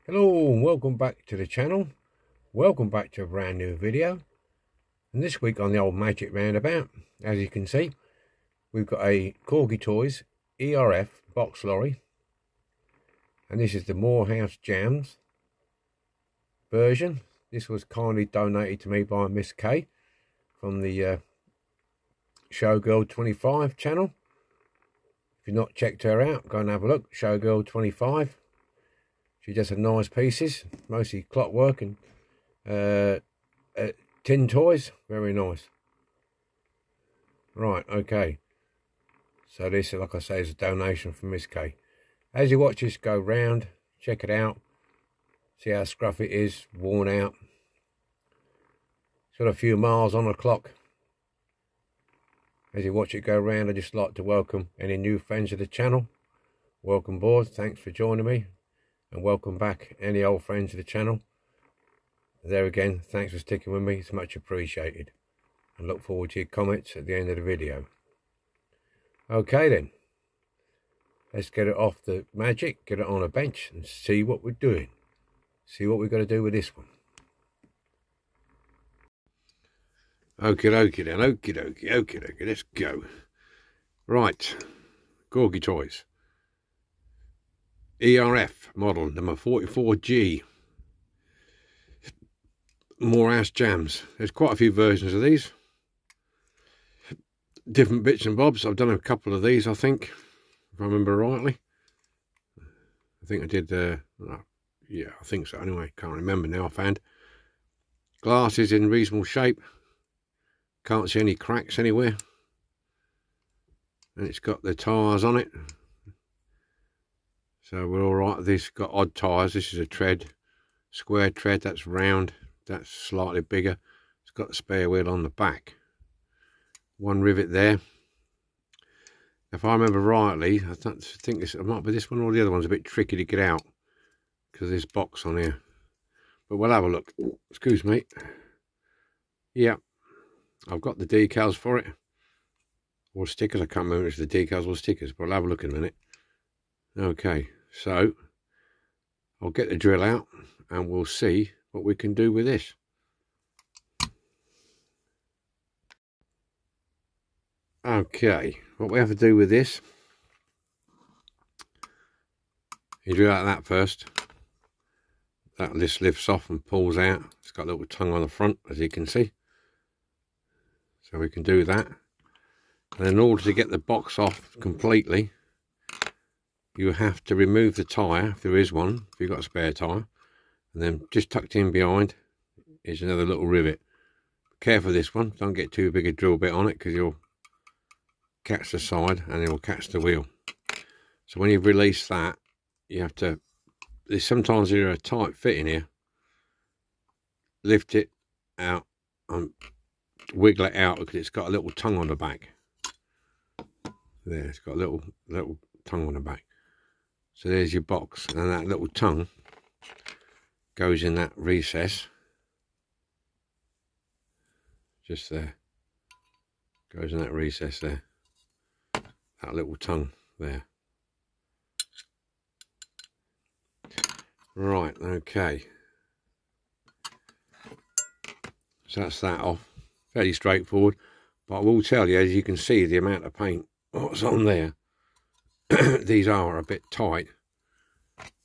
Hello and welcome back to the channel. Welcome back to a brand new video. And this week on the old Magic Roundabout, as you can see, we've got a Corgi Toys ERF box lorry. And this is the Moorhouse Jams version. This was kindly donated to me by Miss K from the Showgirl 25 channel. If you've not checked her out, go and have a look. Showgirl 25. She does some nice pieces, mostly clockwork and tin toys. Very nice. Right, okay. So this, like I say, is a donation from Miss K. As you watch this go round, check it out. See how scruffy it is, worn out. It's got a few miles on the clock. As you watch it go round, I'd just like to welcome any new friends of the channel. Welcome aboard, thanks for joining me. And welcome back any old friends of the channel. There again, thanks for sticking with me, it's much appreciated. And look forward to your comments at the end of the video. Okay then, let's get it off the Magic, get it on a bench and see what we're doing. See what we've got to do with this one. Okie dokie then, okie dokie, let's go. Right, Corgi Toys. ERF model number 44G. Moorhouse Jams. There's quite a few versions of these. Different bits and bobs. I've done a couple of these, I think, if I remember rightly. I think I did, yeah, I think so anyway. Can't remember now offhand. Glass is in reasonable shape. Can't see any cracks anywhere. And it's got the tyres on it. So we're all right. This got odd tyres. This is a tread, square tread. That's round. That's slightly bigger. It's got a spare wheel on the back. One rivet there. If I remember rightly, I think it might be this one or the other one's a bit tricky to get out because of this box on here. But we'll have a look. Excuse me. Yeah, I've got the decals for it. Or stickers. I can't remember if it's the decals or stickers, but I'll have a look in a minute. Okay. So I'll get the drill out and we'll see what we can do with this. Okay, what we have to do with this, you drill out that first. That lifts off and pulls out. It's got a little tongue on the front, as you can see. So we can do that. And in order to get the box off completely, you have to remove the tyre, if there is one, if you've got a spare tyre, and then just tucked in behind is another little rivet. Careful this one, don't get too big a drill bit on it because you'll catch the side and it will catch the wheel. So when you've released that, you have to, there's sometimes a tight fit in here, lift it out and wiggle it out because it's got a little tongue on the back. There, it's got a little tongue on the back. So there's your box, and that little tongue goes in that recess. Just there. Goes in that recess there. That little tongue there. Right, okay. So that's that off. Fairly straightforward. But I will tell you, as you can see, the amount of paint, what's on there. These are a bit tight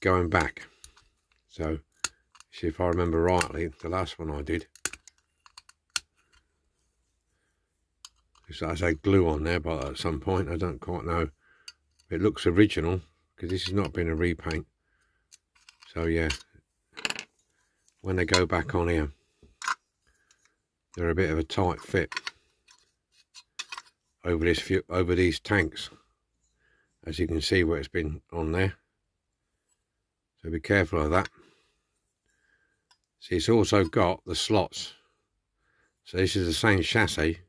going back. So, see if I remember rightly, the last one I did, so I say glue on there, but at some point I don't quite know. It looks original because this has not been a repaint. So yeah, when they go back on here, they're a bit of a tight fit over these tanks. As you can see where it's been on there. So be careful of that. See, it's also got the slots. So this is the same chassis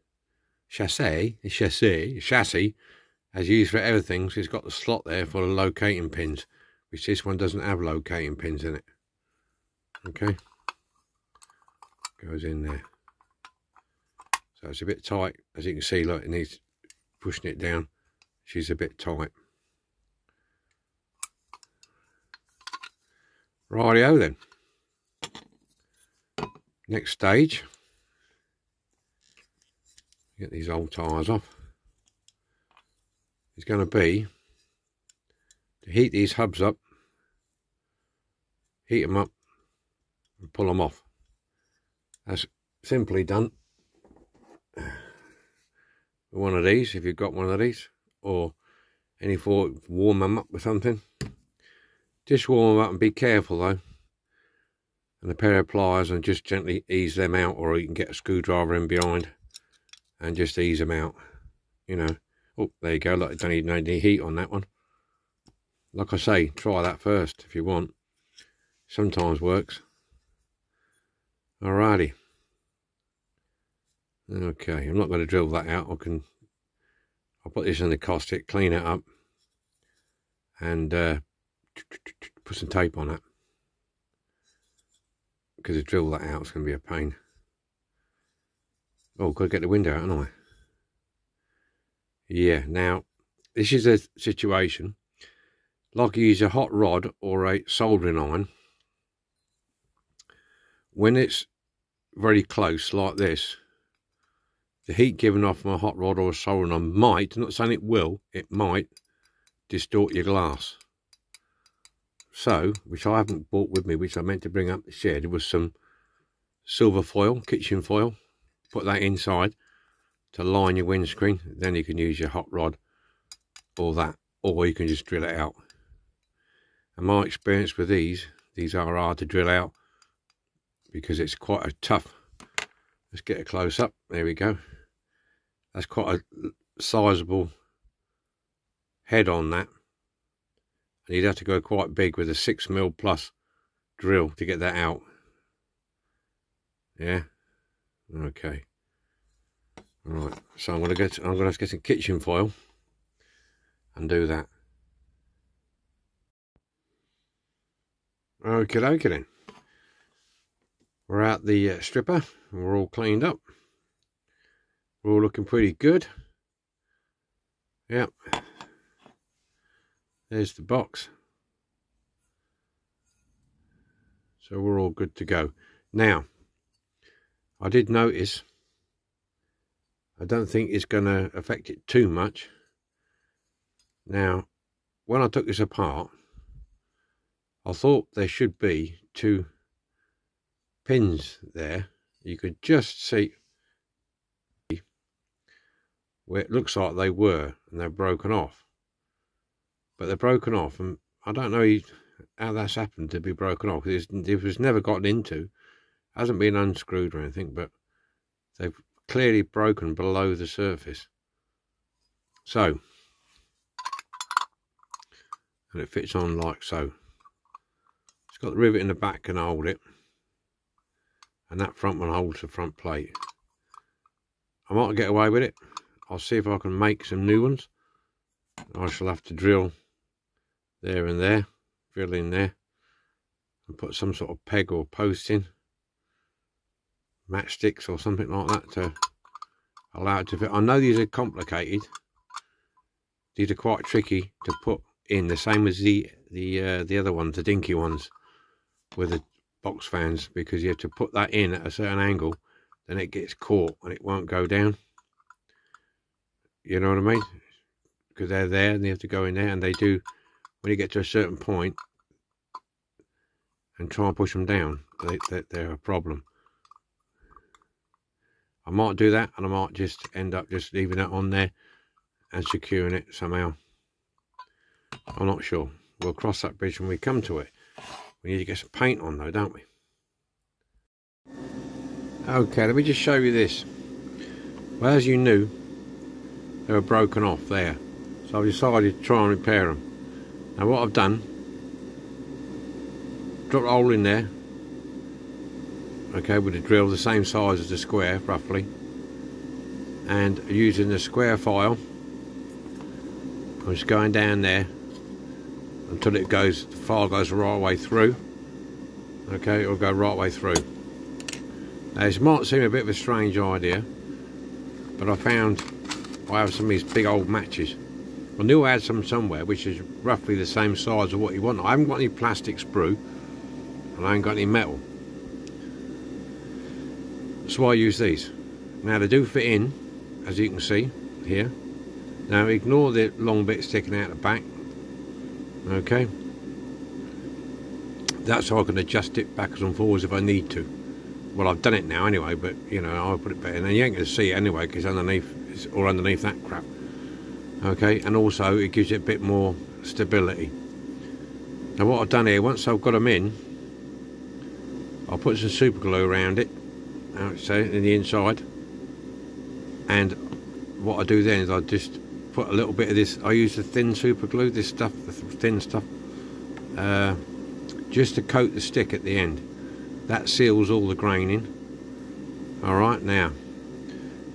as used for everything. So it's got the slot there for the locating pins, which this one doesn't have locating pins in it. Okay. Goes in there. So it's a bit tight. As you can see, look, it needs pushing it down. She's a bit tight. Rightio then. Next stage, get these old tyres off, is going to be to heat these hubs up, heat them up and pull them off. That's simply done with one of these, if you've got one of these, or any for warm them up with something. Just warm them up and be careful though, and a pair of pliers, and just gently ease them out, or you can get a screwdriver in behind and just ease them out, you know. Oh, there you go. Look, don't need any heat on that one. Like I say, try that first if you want. Sometimes works. Alrighty. Okay, I'm not going to drill that out. I'll put this in the caustic, clean it up, and put some tape on it. Because to drill that out, it's going to be a pain. Oh, got to get the window out, haven't I? Yeah, now, this is a situation, like you use a hot rod or a soldering iron. When it's very close, like this, the heat given off from a hot rod or a soldering iron might, I'm not saying it will, it might distort your glass. So, which I haven't brought with me, which I meant to bring up the shed, was some silver foil, kitchen foil. Put that inside to line your windscreen. Then you can use your hot rod or that, or you can just drill it out. And my experience with these are hard to drill out because it's quite a tough. Let's get a close up. There we go. That's quite a sizable head on that. And you'd have to go quite big with a 6mm plus drill to get that out. Yeah. Okay. Right. So I'm gonna have to get some kitchen foil and do that. Okay then. We're out the stripper. We're all cleaned up. We're all looking pretty good. Yep. There's the box. So we're all good to go. Now, I did notice, I don't think it's going to affect it too much. Now, when I took this apart, I thought there should be 2 pins there. You could just see where it looks like they were, and they're broken off. But they're broken off, and I don't know how that's happened to be broken off, because it was never gotten into, hasn't been unscrewed or anything, but they've clearly broken below the surface. So, and it fits on like so. It's got the rivet in the back can hold it, and that front one holds the front plate. I might get away with it. I'll see if I can make some new ones. I shall have to drill there and there, drill in there, and put some sort of peg or post in, matchsticks or something like that to allow it to fit. I know these are complicated. These are quite tricky to put in, the same as the other ones, the dinky ones with the box fans, because you have to put that in at a certain angle, then it gets caught and it won't go down. You know what I mean? Because they're there and they have to go in there, and they do, when you get to a certain point and try and push them down, they're a problem. I might do that, and I might just end up just leaving it on there and securing it somehow. I'm not sure. We'll cross that bridge when we come to it. We need to get some paint on though, don't we? Okay, let me just show you this. Well, as you knew, they were broken off there, so I've decided to try and repair them. Now what I've done, dropped a hole in there, okay, with a drill the same size as the square roughly, and using the square file, I'm just going down there until it goes, the file goes the right way through. Okay, it'll go right way through. Now this might seem a bit of a strange idea, but I found I have some of these big old matches. I knew I had some somewhere which is roughly the same size of what you want. I haven't got any plastic sprue, and I ain't got any metal. So I use these. Now they do fit in, as you can see here. Now ignore the long bit sticking out the back. Okay. That's so I can adjust it backwards and forwards if I need to. Well, I've done it now anyway, but you know, I'll put it better. And you ain't going to see it anyway because it's all underneath that crap. Okay, and also it gives you a bit more stability. Now what I've done here, once I've got them in, I'll put some super glue around it, so in the inside. And what I do then is I just put a little bit of this. I use the thin super glue, this stuff, the thin stuff, just to coat the stick at the end. That seals all the graining. Alright, now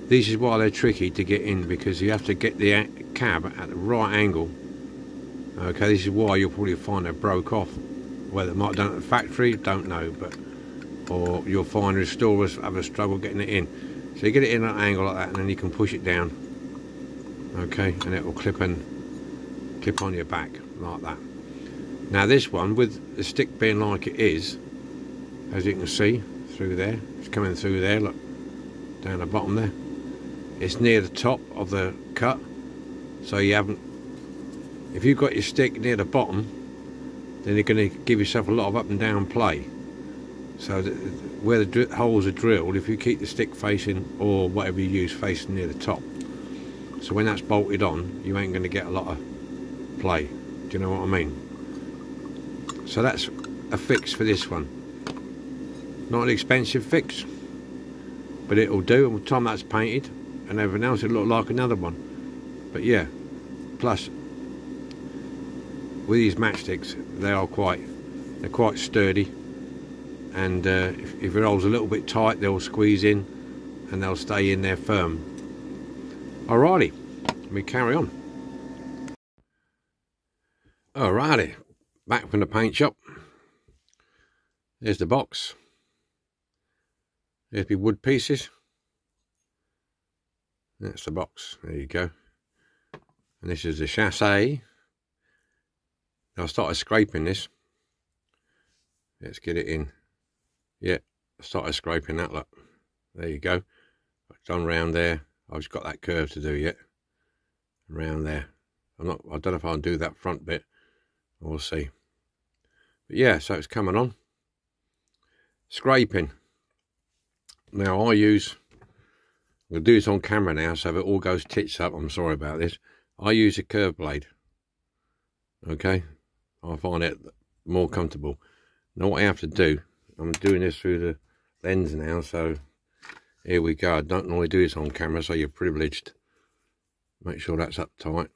this is why they're tricky to get in, because you have to get the cab at the right angle. Okay, this is why you'll probably find they broke off. Whether it might have done it at the factory, don't know, but or you'll find restorers have a struggle getting it in. So you get it in at an angle like that, and then you can push it down. Okay, and it will clip on your back like that. Now this one, with the stick being like it is, as you can see through there, it's coming through there, look, down the bottom there. It's near the top of the cut, so you haven't, if you've got your stick near the bottom, then you're going to give yourself a lot of up and down play. So that where the holes are drilled, if you keep the stick facing, or whatever you use, facing near the top, so when that's bolted on, you ain't going to get a lot of play. Do you know what I mean? So that's a fix for this one. Not an expensive fix, but it'll do. And by the time that's painted and everything else, it'll look like another one. But yeah, plus with these matchsticks, they're quite sturdy, and if your hole's a little bit tight, they'll squeeze in and they'll stay in there firm. Alrighty, we carry on. Alrighty, back from the paint shop. There's the box. There's my wood pieces. That's the box. There you go. And this is the chassis. Now I started scraping this. Let's get it in. Yeah, I started scraping that, look. There you go. I've done round there. I've just got that curve to do yet. Around there. I don't know if I'll do that front bit. We'll see. But yeah, so it's coming on. Scraping. Now I'm going to do this on camera now, so if it all goes tits up, I'm sorry about this. I use a curve blade. Okay. I find it more comfortable. Now what I have to do, I'm doing this through the lens now, so here we go. I don't normally do this on camera, so you're privileged. Make sure that's up tight.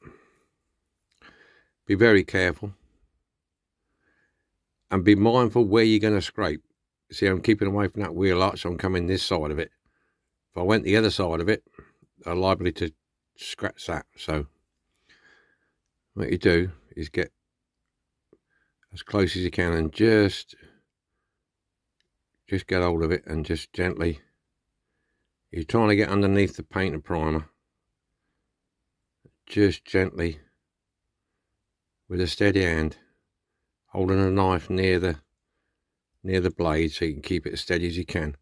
Be very careful. And be mindful where you're going to scrape. See, I'm keeping away from that wheel arch, so I'm coming this side of it. If I went the other side of it, I'm liable to scratch that. So what you do is get as close as you can and just get hold of it and just gently, you're trying to get underneath the paint and primer, just gently with a steady hand, holding a knife near the blade so you can keep it as steady as you can,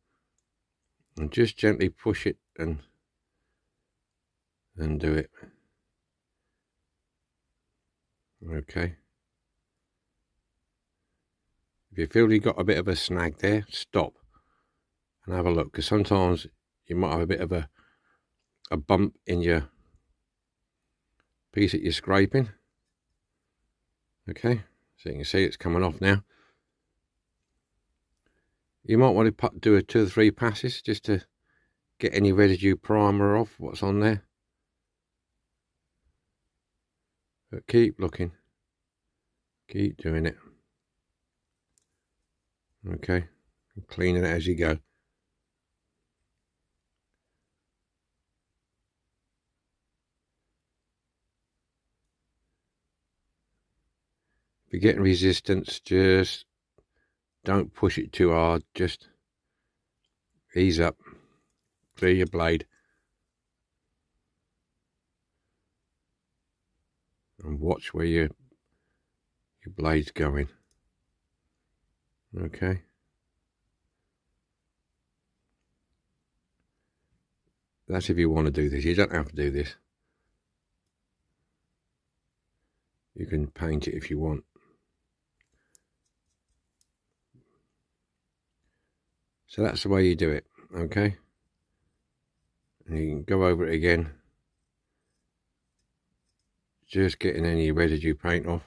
and just gently push it and do it. Okay. If you feel you've got a bit of a snag there, stop and have a look, because sometimes you might have a bit of a bump in your piece that you're scraping. Okay, so you can see it's coming off now. You might want to do 2 or 3 passes just to get any residue primer off what's on there. But keep looking, keep doing it. Okay, cleaning it as you go. If you're getting resistance, just don't push it too hard. Just ease up, clear your blade, and watch where your blade's going. Okay. That's if you want to do this. You don't have to do this. You can paint it if you want. So that's the way you do it, okay? And you can go over it again. Just getting any residue paint off.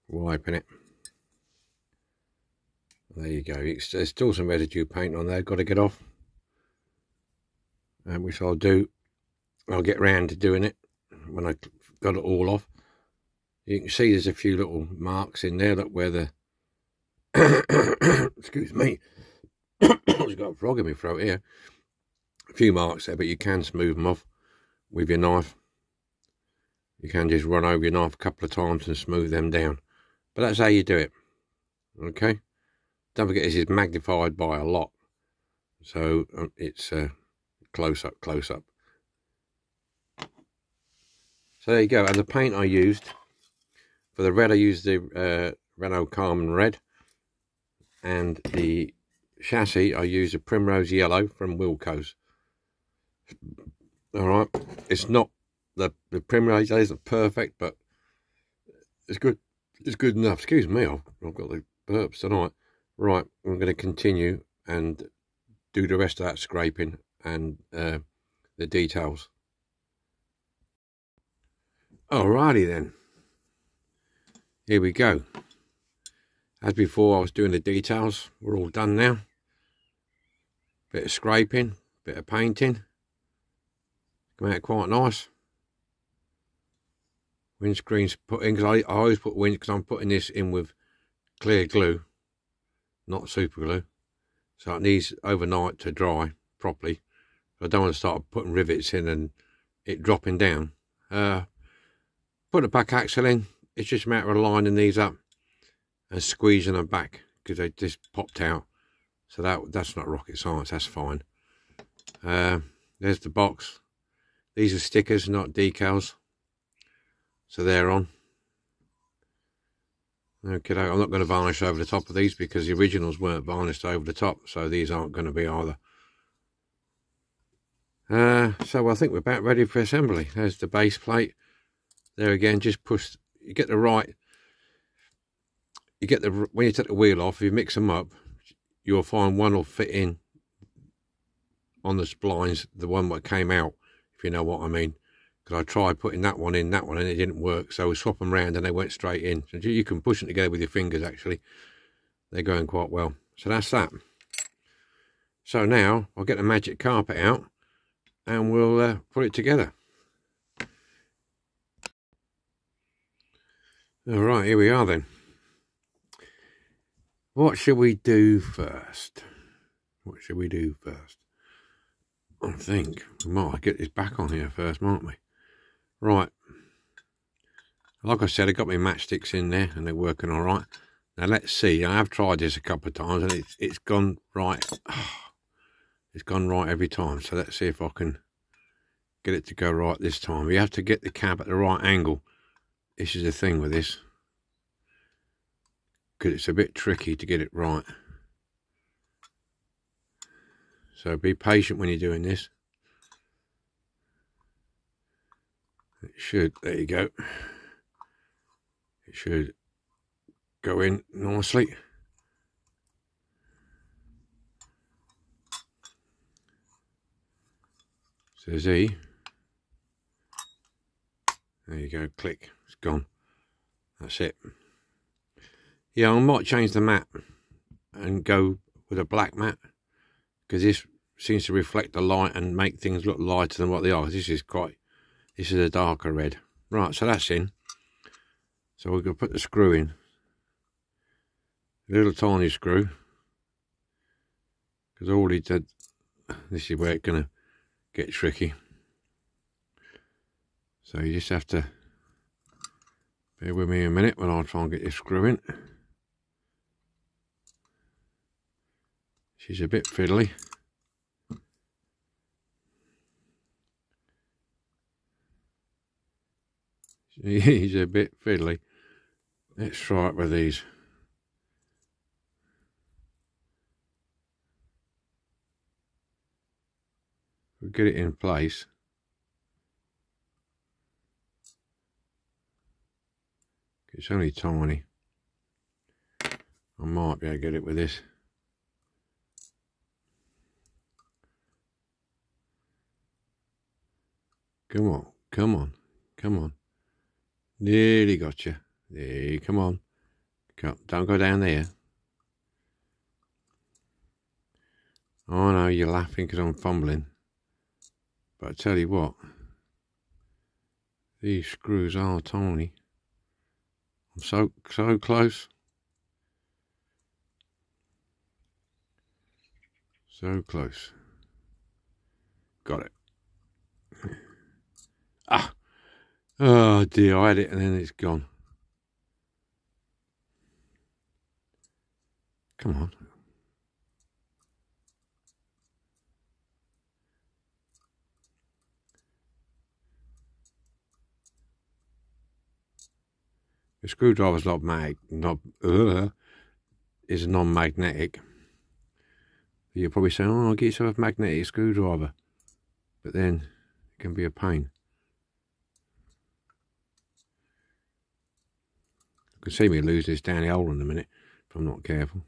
Wiping it. There you go. There's still some residue paint on there. Got to get off. Which I'll do. I'll get round to doing it when I got it all off. You can see there's a few little marks in there. Look where the excuse me. I've got a frog in my throat here. A few marks there, but you can smooth them off with your knife. You can just run over your knife a couple of times and smooth them down. But that's how you do it. Okay. Don't forget this is magnified by a lot. So it's close up, close up. So there you go. And the paint I used, for the red I used the Renault Carmen red. And the chassis I used a Primrose yellow from Wilco's. Alright. It's not, the Primrose isn't perfect, but it's good. It's good enough. Excuse me, I've got the burps tonight. Right, I'm going to continue and do the rest of that scraping and the details. Alrighty then. Here we go. As before, I was doing the details. We're all done now. Bit of scraping, bit of painting. Come out quite nice. Windscreen's put in, because I always put because I'm putting this in with clear glue, not super glue. So it needs overnight to dry properly. I don't want to start putting rivets in and it dropping down. Put a back axle in. It's just a matter of lining these up and squeezing them back because they just popped out. So that's not rocket science. That's fine. There's the box. These are stickers, not decals. So they're on. Okay, I'm not going to varnish over the top of these because the originals weren't varnished over the top, so these aren't going to be either. So I think we're about ready for assembly. There's the base plate. There again, just push. You get the right. You get the when you take the wheel off. If you mix them up, you'll find one will fit in on the splines, the one that came out, if you know what I mean. Because I tried putting that one in, and it didn't work. So we swap them around and they went straight in. So you can push them together with your fingers, actually. They're going quite well. So that's that. So now I'll get the magic carpet out and we'll put it together. All right, here we are then. What should we do first? What should we do first? I think we might get this back on here first, mightn't we? Right. Like I said, I got my matchsticks in there and they're working all right. Now let's see. I have tried this a couple of times and it's gone right. It's gone right every time. So let's see if I can get it to go right this time. You have to get the cab at the right angle. This is the thing with this, because it's a bit tricky to get it right. So be patient when you're doing this. It should, there you go. It should go in nicely. So Z. There you go, click, it's gone. That's it. Yeah, I might change the mat and go with a black mat, because this seems to reflect the light and make things look lighter than what they are. This is a darker red. Right, so that's in. So we're going to put the screw in. A little tiny screw. Because all he did, this is where it's going to get tricky. So you just have to bear with me a minute when I try and get this screw in. She's a bit fiddly. He's a bit fiddly. Let's try it with these. We'll get it in place. It's only tiny. I might be able to get it with this. Come on, come on, come on. Nearly got you. There, come on. Don't go down there. I know you're laughing because I'm fumbling. But I tell you what, these screws are tiny. I'm so close. So close. Got it. Ah! Oh dear, I had it and then it's gone. Come on. The screwdriver's is non-magnetic. You're probably saying, oh, get yourself a magnetic screwdriver. But then it can be a pain. You can see me lose this down the hole in a minute if I'm not careful.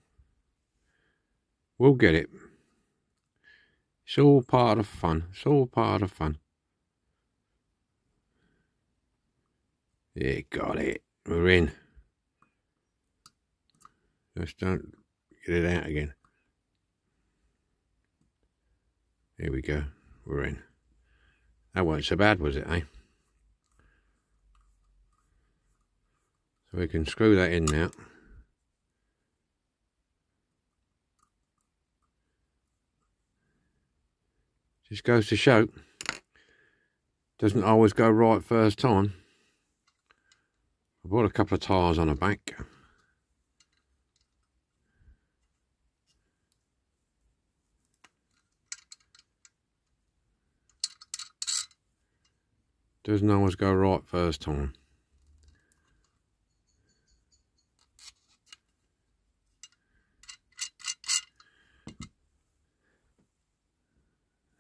We'll get it. It's all part of fun. It's all part of fun. Yeah, got it. We're in. Just don't get it out again. Here we go. We're in. That wasn't so bad, was it, eh? So we can screw that in now. Just goes to show. Doesn't always go right first time. I bought a couple of tyres on the back. Doesn't always go right first time.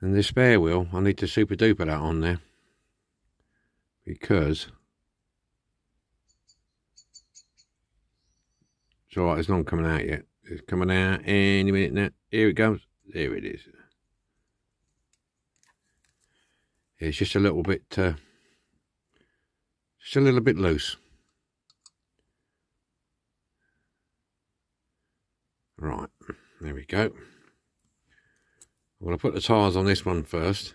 And the spare wheel, I need to super duper that on there. Because it's alright, it's not coming out yet. It's coming out any minute now. Here it goes. There it is. It's just a little bit loose. Right, there we go. I'm going to put the tyres on this one first,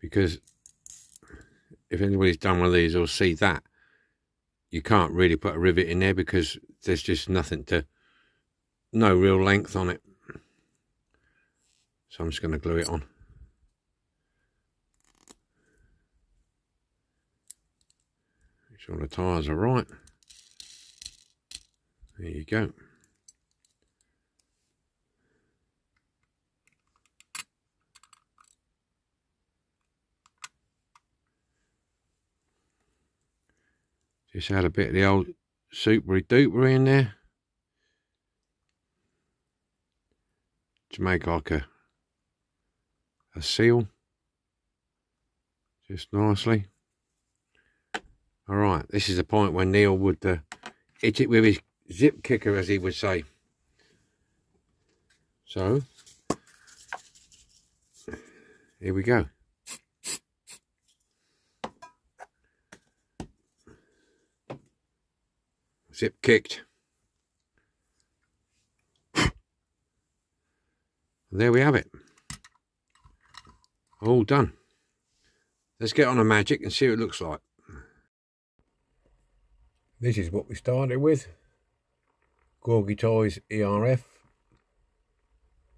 because if anybody's done one of these, they'll see that you can't really put a rivet in there because there's just no real length on it. So I'm just going to glue it on. Make sure the tyres are right. There you go. Just add a bit of the old supery duper in there to make like a seal, just nicely. All right, this is the point when Neil would hit it with his zip kicker, as he would say. So here we go. Zip kicked. And there we have it. All done. Let's get on a magic and see what it looks like. This is what we started with. Corgi Toys ERF.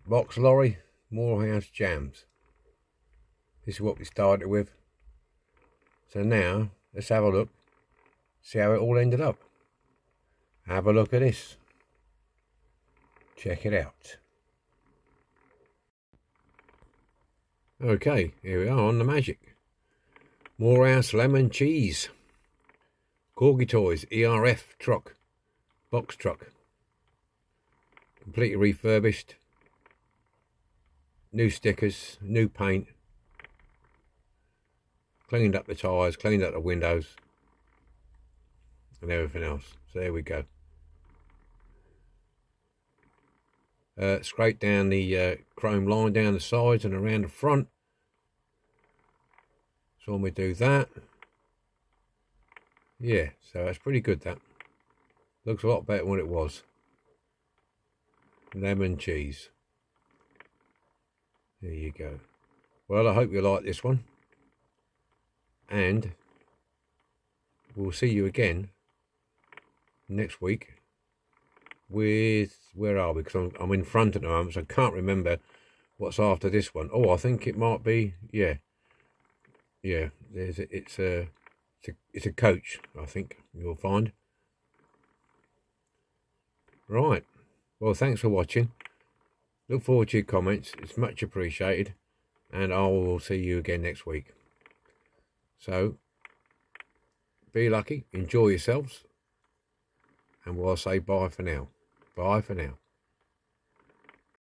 Box lorry. Moorhouse jams. This is what we started with. So now, let's have a look. See how it all ended up. Have a look at this. Check it out. Okay, here we are on the magic. Moorhouse lemon cheese. Corgi toys, ERF truck, box truck. Completely refurbished. New stickers, new paint. Cleaned up the tyres, cleaned up the windows. And everything else. So there we go. Scrape down the chrome line down the sides and around the front. So when we do that, yeah, so that's pretty good. That looks a lot better than what it was. Lemon cheese. There you go. Well, I hope you like this one, and we'll see you again next week with, where are we, because I'm in front at the moment, so I can't remember what's after this one. Oh, I think it might be, yeah, it's a coach, I think you'll find. Right, well, thanks for watching. Look forward to your comments, it's much appreciated, and I will see you again next week. So be lucky, enjoy yourselves, and we'll say bye for now. Bye for now.